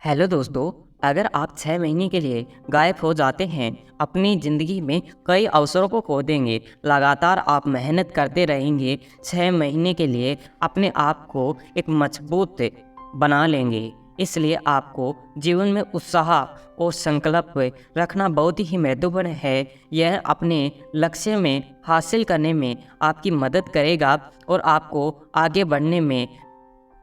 Hello दोस्तों। अगर आप 6 महीने के लिए गायब हो जाते हैं, अपनी ज़िंदगी में कई अवसरों को खो देंगे। लगातार आप मेहनत करते रहेंगे, 6 महीने के लिए अपने आप को एक मजबूत बना लेंगे। इसलिए आपको जीवन में उत्साह और संकल्प रखना बहुत ही महत्वपूर्ण है। यह अपने लक्ष्य में हासिल करने में आपकी मदद करेगा और आपको आगे बढ़ने में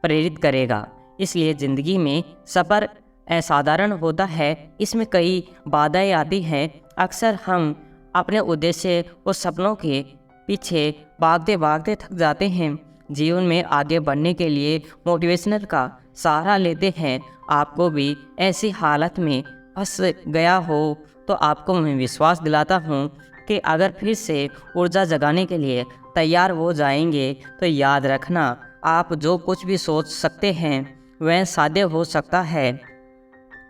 प्रेरित करेगा। इसलिए ज़िंदगी में सफ़र असाधारण होता है, इसमें कई बाधाएं आती हैं। अक्सर हम अपने उद्देश्य और सपनों के पीछे भागते भागते थक जाते हैं। जीवन में आगे बढ़ने के लिए मोटिवेशनल का सहारा लेते हैं। आपको भी ऐसी हालत में फंस गया हो तो आपको मैं विश्वास दिलाता हूँ कि अगर फिर से ऊर्जा जगाने के लिए तैयार हो जाएंगे तो याद रखना, आप जो कुछ भी सोच सकते हैं वह साध्य हो सकता है।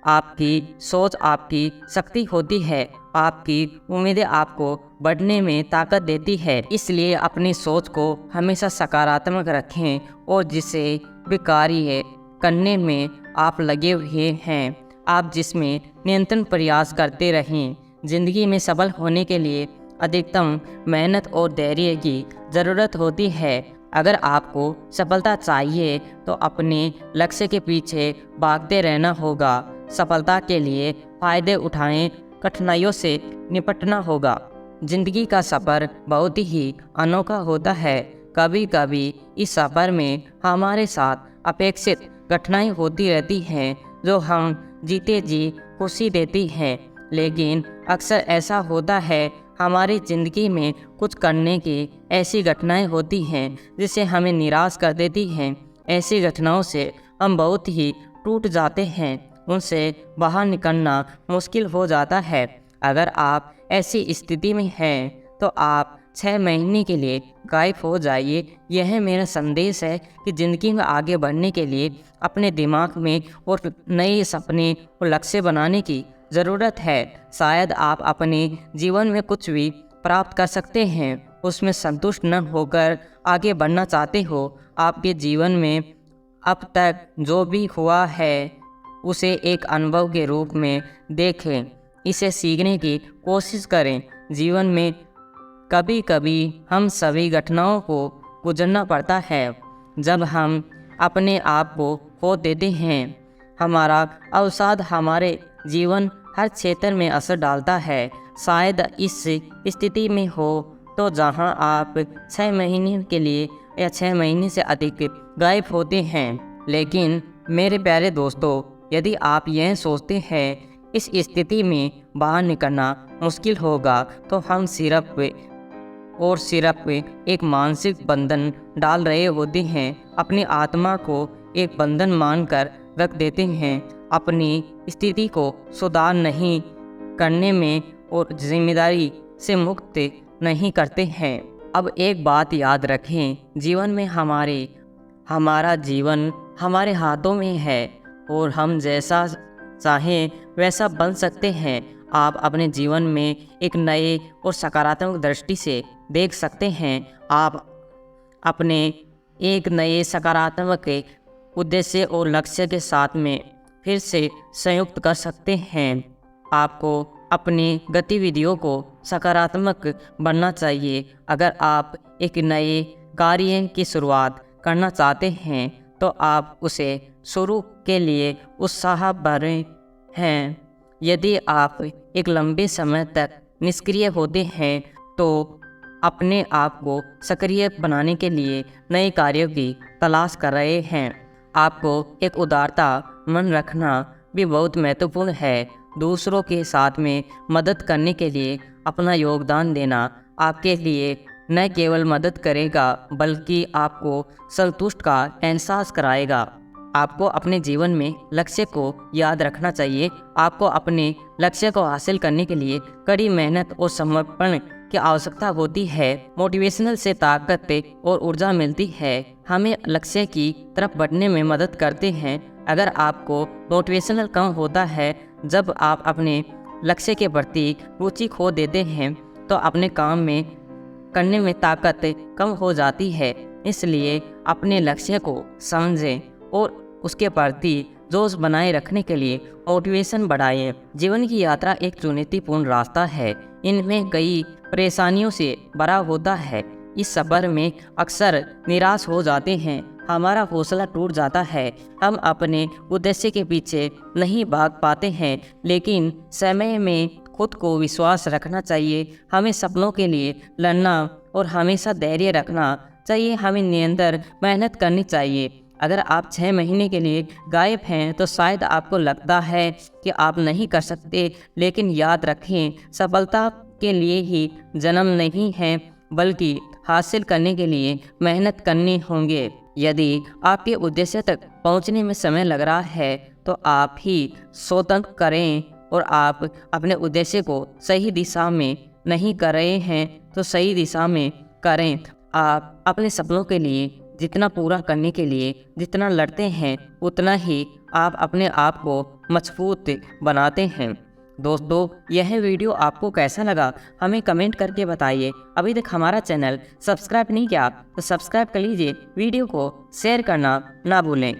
आपकी सोच आपकी शक्ति होती है। आपकी उम्मीदें आपको बढ़ने में ताकत देती है। इसलिए अपनी सोच को हमेशा सकारात्मक रखें और जिसे भी कार्य करने में आप लगे हुए हैं, आप जिसमें निरंतर प्रयास करते रहें। जिंदगी में सफल होने के लिए अधिकतम मेहनत और धैर्य की ज़रूरत होती है। अगर आपको सफलता चाहिए तो अपने लक्ष्य के पीछे भागते रहना होगा। सफलता के लिए फ़ायदे उठाएं, कठिनाइयों से निपटना होगा। ज़िंदगी का सफ़र बहुत ही अनोखा होता है। कभी कभी इस सफ़र में हमारे साथ अपेक्षित कठिनाई होती रहती हैं जो हम जीते जी खुशी देती हैं, लेकिन अक्सर ऐसा होता है हमारी ज़िंदगी में कुछ करने की ऐसी घटनाएं होती हैं जिसे हमें निराश कर देती हैं। ऐसी घटनाओं से हम बहुत ही टूट जाते हैं, उनसे बाहर निकलना मुश्किल हो जाता है। अगर आप ऐसी स्थिति में हैं तो आप 6 महीने के लिए गायब हो जाइए। यह मेरा संदेश है कि ज़िंदगी में आगे बढ़ने के लिए अपने दिमाग में और नए सपने और लक्ष्य बनाने की ज़रूरत है। शायद आप अपने जीवन में कुछ भी प्राप्त कर सकते हैं, उसमें संतुष्ट न होकर आगे बढ़ना चाहते हो। आपके जीवन में अब तक जो भी हुआ है उसे एक अनुभव के रूप में देखें, इसे सीखने की कोशिश करें। जीवन में कभी कभी हम सभी घटनाओं को गुजरना पड़ता है। जब हम अपने आप को खो देते हैं, हमारा अवसाद हमारे जीवन हर क्षेत्र में असर डालता है। शायद इस स्थिति में हो तो जहां आप 6 महीने के लिए या 6 महीने से अधिक गायब होते हैं। लेकिन मेरे प्यारे दोस्तों, यदि आप यह सोचते हैं इस स्थिति में बाहर निकलना मुश्किल होगा तो हम सिर्फ एक मानसिक बंधन डाल रहे होते हैं। अपनी आत्मा को एक बंधन मानकर रख देते हैं, अपनी स्थिति को सुधार नहीं करने में और जिम्मेदारी से मुक्त नहीं करते हैं। अब एक बात याद रखें, जीवन में हमारा जीवन हमारे हाथों में है और हम जैसा चाहें वैसा बन सकते हैं। आप अपने जीवन में एक नए और सकारात्मक दृष्टि से देख सकते हैं। आप अपने एक नए सकारात्मक उद्देश्य और लक्ष्य के साथ में फिर से संयुक्त कर सकते हैं। आपको अपनी गतिविधियों को सकारात्मक बनना चाहिए। अगर आप एक नए कार्य की शुरुआत करना चाहते हैं तो आप उसे शुरू के लिए उत्साह भरे हैं। यदि आप एक लंबे समय तक निष्क्रिय होते हैं तो अपने आप को सक्रिय बनाने के लिए नए कार्यों की तलाश कर रहे हैं। आपको एक उदारता मन रखना भी बहुत महत्वपूर्ण है। दूसरों के साथ में मदद करने के लिए अपना योगदान देना आपके लिए न केवल मदद करेगा बल्कि आपको संतुष्ट का एहसास कराएगा। आपको अपने जीवन में लक्ष्य को याद रखना चाहिए। आपको अपने लक्ष्य को हासिल करने के लिए कड़ी मेहनत और समर्पण की आवश्यकता होती है। मोटिवेशनल से ताकत और ऊर्जा मिलती है, हमें लक्ष्य की तरफ बढ़ने में मदद करते हैं। अगर आपको मोटिवेशनल कम होता है, जब आप अपने लक्ष्य के प्रति रुचि खो देते हैं तो अपने काम में करने में ताकत कम हो जाती है। इसलिए अपने लक्ष्य को समझें और उसके प्रति जोश बनाए रखने के लिए मोटिवेशन बढ़ाएं। जीवन की यात्रा एक चुनौतीपूर्ण रास्ता है, इनमें कई परेशानियों से भरा होता है। इस सफ़र में अक्सर निराश हो जाते हैं, हमारा हौसला टूट जाता है, हम अपने उद्देश्य के पीछे नहीं भाग पाते हैं। लेकिन समय में खुद को विश्वास रखना चाहिए, हमें सपनों के लिए लड़ना और हमेशा धैर्य रखना चाहिए, हमें निरंतर मेहनत करनी चाहिए। अगर आप 6 महीने के लिए गायब हैं तो शायद आपको लगता है कि आप नहीं कर सकते, लेकिन याद रखें, सफलता के लिए ही जन्म नहीं है बल्कि हासिल करने के लिए मेहनत करनी होंगे। यदि आपके उद्देश्य तक पहुंचने में समय लग रहा है तो आप ही स्वतंत्र करें, और आप अपने उद्देश्य को सही दिशा में नहीं कर रहे हैं तो सही दिशा में करें। आप अपने सपनों के लिए जितना पूरा करने के लिए जितना लड़ते हैं, उतना ही आप अपने आप को मजबूत बनाते हैं। दोस्तों, यह वीडियो आपको कैसा लगा हमें कमेंट करके बताइए। अभी तक हमारा चैनल सब्सक्राइब नहीं किया तो सब्सक्राइब कर लीजिए, वीडियो को शेयर करना ना भूलें।